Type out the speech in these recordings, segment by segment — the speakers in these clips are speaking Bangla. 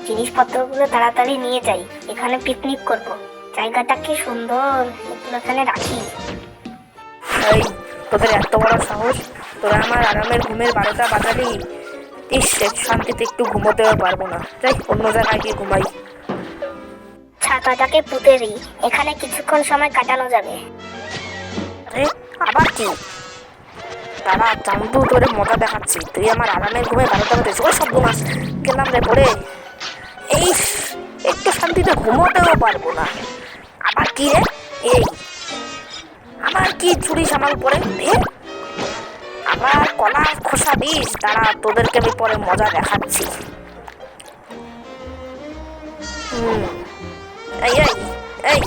জিনিসপত্রগুলো তাড়াতাড়ি নিয়ে যাই, এখানে পিকনিক করব। জায়গাটা কি সুন্দর, এগুলো এখানে রাখি। এই, তোদের এত বড় সাহস, তোরা আমার আরামের ঘুমের 12টা বাজালি। ইস, শান্তিতে একটু ঘুমোতেও পারবো না। যাই অন্য জায়গায় গিয়ে ঘুমাই। ছাতাটাকে পুঁতে দিই, এখানে কিছুক্ষণ সময় কাটানো যাবে। আরে আবার কি? দাঁড়া চান্দু, তোরে মজা দেখাচ্ছি। তুই আমার আরামের ঘুমে 12টা বাজে, ওই সব ঘুমাস। গেলাম রে পড়ে। এই, একটু শান্তিতে ঘুমোতেও পারবো না। আবার কি রে? এই, আমার কি চুরি সামাল পরে দে। আবার কলা খোসা দিস, দাঁড়া তোদেরকে আমি পরে মজা দেখাচ্ছি। এই এই এই,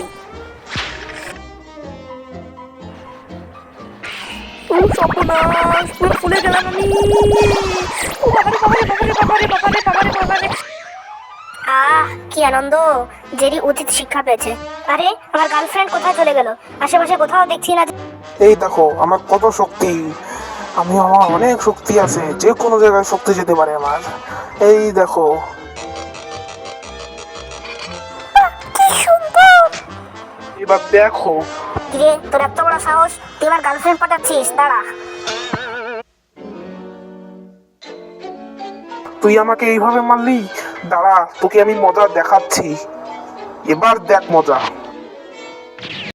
সর্বনাশ, পুরো ফুলে গেলাম আমি। ও বাবারে বাবারে বাবারে বাবারে বাবারে বাবারে বাবারে। কি আনন্দ, জেরি উচিত শিক্ষা পেয়েছে। আরে আমার গার্লফ্রেন্ড কোথায় চলে গেল? আশেপাশে কোথাও দেখছি না। এই দেখো আমার কত শক্তি, আমার অনেক শক্তি আছে, যে কোনো জায়গায় শক্তি যেতে পারে আমার। এই দেখো, কি সুন্দর। এবার দেখো। কিরে, তোর এত বড় সাহস, তুই আমার গার্লফ্রেন্ড পাঠাচ্ছিস? দাঁড়া। তুই আমাকে এইভাবে মারলি, দাঁড়া তোকে আমি মজা দেখাচ্ছি, এবার দেখ মজা।